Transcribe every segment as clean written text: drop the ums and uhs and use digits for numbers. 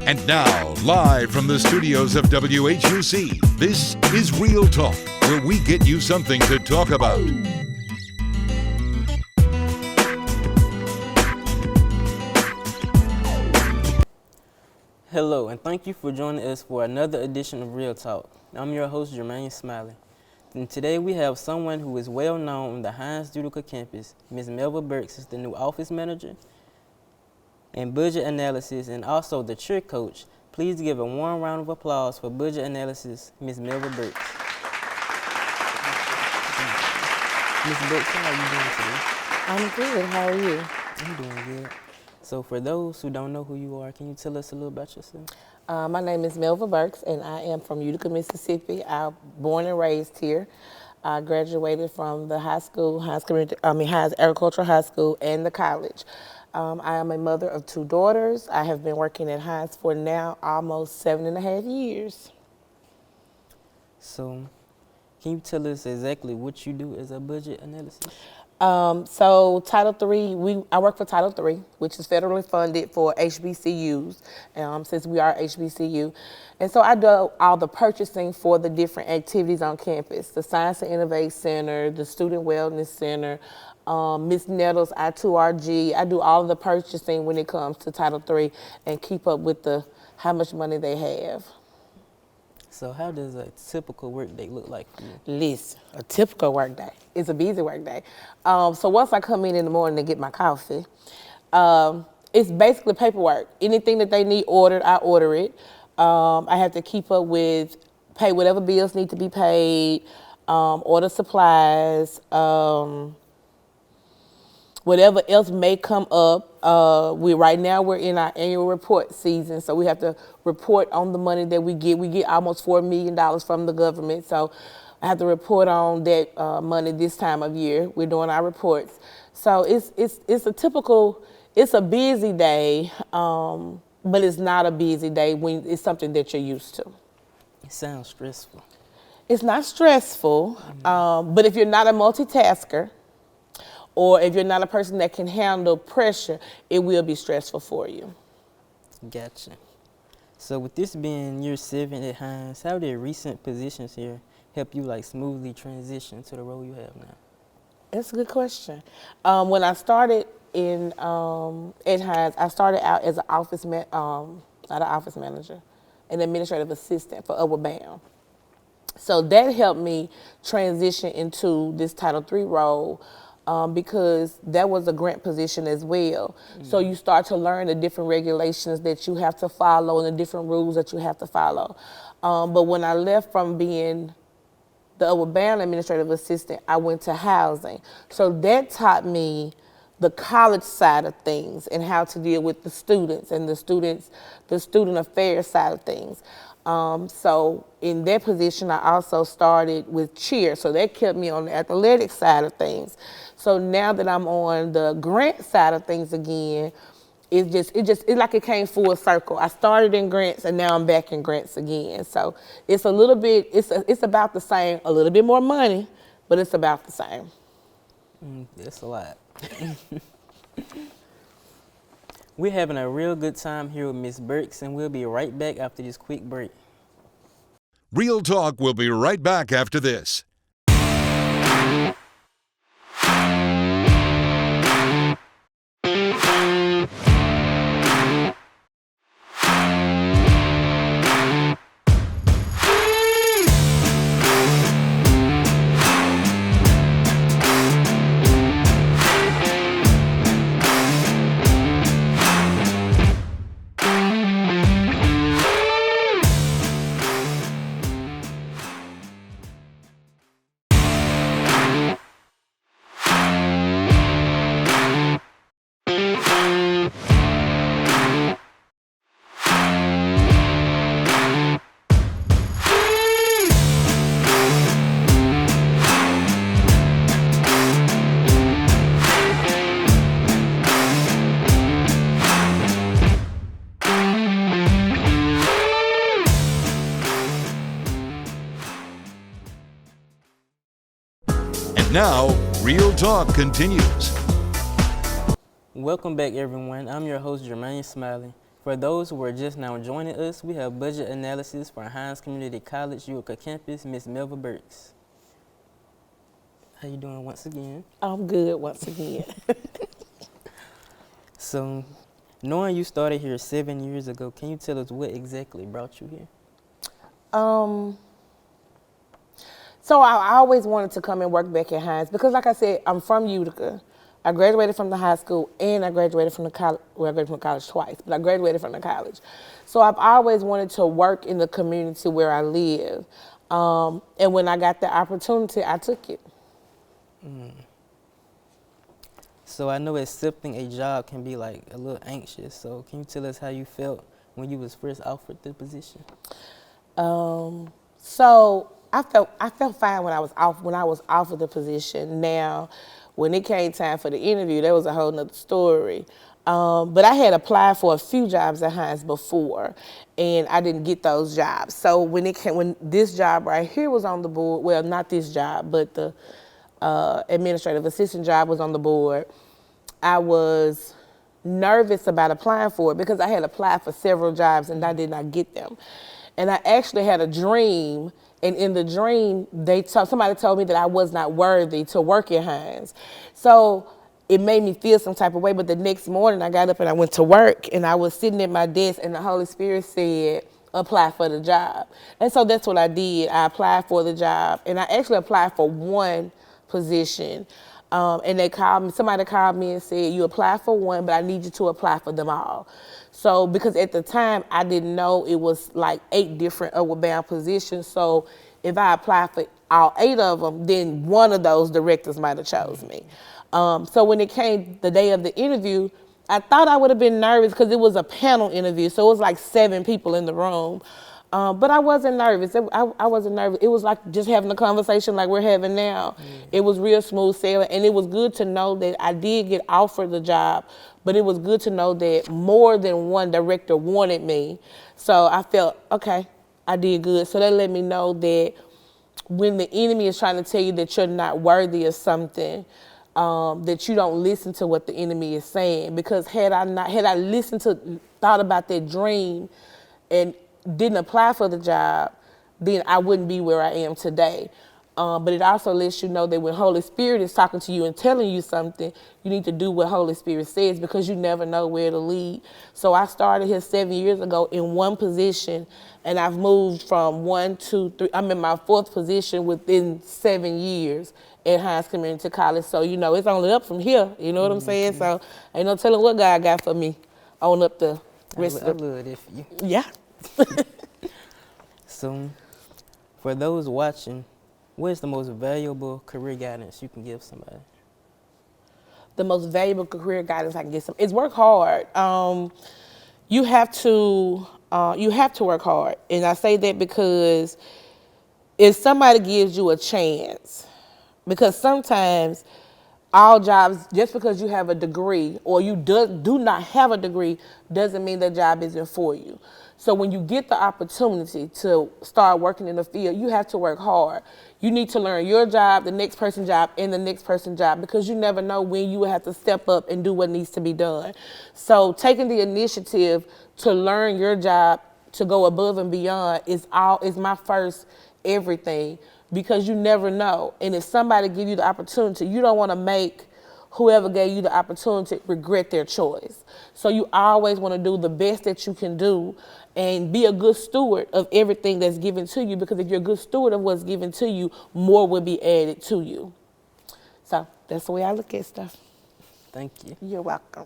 And now, live from the studios of WHUC, this is Real Talk, where we get you something to talk about. Hello, and thank you for joining us for another edition of Real Talk. I'm your host, Jermain Smiley. And today we have someone who is well known on the Hinds campus. Ms. Melva Burks is the new office manager and budget analysis, and also the cheer coach. Please give a warm round of applause for budget analysis, Ms. Melva Burks. Ms. Burks, how are you doing today? I'm good. How are you? I'm doing good. So for those who don't know who you are, can you tell us a little about yourself? My name is Melva Burks, and I am from Utica, Mississippi. I'm born and raised here. I graduated from the Hinds Agricultural High School and the college. I am a mother of 2 daughters. I have been working at Hinds for now almost 7.5 years. So can you tell us exactly what you do as a budget analyst? So Title III, I work for Title III, which is federally funded for HBCUs, since we are HBCU. And so I do all the purchasing for the different activities on campus, the Science and Innovate Center, the Student Wellness Center, Ms. Nettles, I2RG. I do all of the purchasing when it comes to Title III and keep up with how much money they have. So how does a typical work day look like for you? Listen, a typical work day. It's a busy work day. So once I come in the morning and get my coffee, it's basically paperwork. Anything that they need ordered, I order it. I have to keep up with, pay whatever bills need to be paid, order supplies, whatever else may come up. Right now we're in our annual report season, so we have to report on the money that we get. We get almost $4 million from the government, so I have to report on that money this time of year. We're doing our reports. So it's a busy day, but it's not a busy day when it's something that you're used to. It sounds stressful. It's not stressful, but if you're not a multitasker, or if you're not a person that can handle pressure, it will be stressful for you. Gotcha. So with this being year 7 at Hinds, how did recent positions here help you smoothly transition to the role you have now? That's a good question. When I started at Hinds, I started out as not an office manager, an administrative assistant for Upward Bound. So that helped me transition into this Title III role. Because that was a grant position as well. So you start to learn the different regulations that you have to follow and the different rules that you have to follow. But when I left from being the Upward Bound administrative assistant, I went to housing. So that taught me the college side of things and how to deal with the students and the student affairs side of things. So in that position, I also started with cheer. So that kept me on the athletic side of things. So now that I'm on the grant side of things again, it's like it came full circle. I started in grants and now I'm back in grants again. So it's a little bit, it's about the same, a little bit more money, but it's about the same. That's a lot. We're having a real good time here with Ms. Burks, and we'll be right back after this quick break. Real Talk will be right back after this. Now, Real Talk continues. Welcome back, everyone. I'm your host, Jermain Smiley, For those who are just now joining us, we have budget analysis for Hinds Community College, Utica campus, Ms. Melva Burks. How you doing once again? I'm good once again. So, knowing you started here 7 years ago, can you tell us what exactly brought you here? So I always wanted to come and work back at Hinds because, like I said, I'm from Utica. I graduated from the high school and I graduated from the college. Well, I graduated from college twice, but I graduated from the college. So I've always wanted to work in the community where I live. And when I got the opportunity, I took it. So I know accepting a job can be like a little anxious. So can you tell us how you felt when you was first offered the position? So I felt fine when I was offered the position. Now, when it came time for the interview, that was a whole nother story. But I had applied for a few jobs at Hinds before, and I didn't get those jobs. So when this job right here was on the board, well, not this job, but the administrative assistant job was on the board, I was nervous about applying for it because I had applied for several jobs and I did not get them. And I actually had a dream, and in the dream, somebody told me that I was not worthy to work at Hinds. So it made me feel some type of way, but the next morning I got up and I went to work, and I was sitting at my desk, and the Holy Spirit said, apply for the job. And so that's what I did. I applied for the job, and I actually applied for one position. And somebody called me and said, you applied for one, but I need you to apply for them all. So because at the time I didn't know it was like 8 different upward bound positions. So if I applied for all 8 of them, then one of those directors might have chose me. So when it came the day of the interview, I thought I would have been nervous because it was a panel interview. So it was like 7 people in the room. But I wasn't nervous. I wasn't nervous. It was like just having a conversation like we're having now. It was real smooth sailing, and it was good to know that I did get offered the job, but it was good to know that more than one director wanted me. So I felt, okay, I did good. So that let me know that when the enemy is trying to tell you that you're not worthy of something, that you don't listen to what the enemy is saying. Because had I thought about that dream and didn't apply for the job, then I wouldn't be where I am today. But it also lets you know that when Holy Spirit is talking to you and telling you something, you need to do what Holy Spirit says because you never know where to lead. So I started here 7 years ago in one position, and I've moved from 1, 2, 3. I'm in my 4th position within 7 years at Hinds Community College. So, it's only up from here. You know what I'm saying? So ain't no telling what God got for me on up the rest I love it for you. Yeah. So, for those watching, what is the most valuable career guidance you can give somebody? The most valuable career guidance I can give somebody is work hard. You have to work hard, and I say that because if somebody gives you a chance, because sometimes all jobs, just because you have a degree or you do not have a degree, doesn't mean that job isn't for you. So when you get the opportunity to start working in the field, you have to work hard. You need to learn your job, the next person's job, and the next person's job, because you never know when you will have to step up and do what needs to be done. So taking the initiative to learn your job, to go above and beyond is my first everything, because you never know. And if somebody give you the opportunity, you don't want to make whoever gave you the opportunity regret their choice. So you always want to do the best that you can do and be a good steward of everything that's given to you, because if you're a good steward of what's given to you, more will be added to you. So that's the way I look at stuff. Thank you. You're welcome.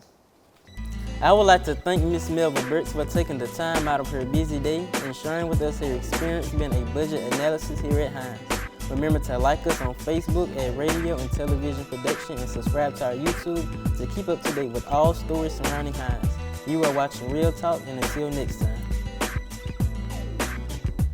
I would like to thank Ms. Melva Burks for taking the time out of her busy day and sharing with us her experience being a budget analyst here at Hinds. Remember to like us on Facebook at Radio and Television Production and subscribe to our YouTube to keep up to date with all stories surrounding Hinds. You are watching Real Talk, and until next time.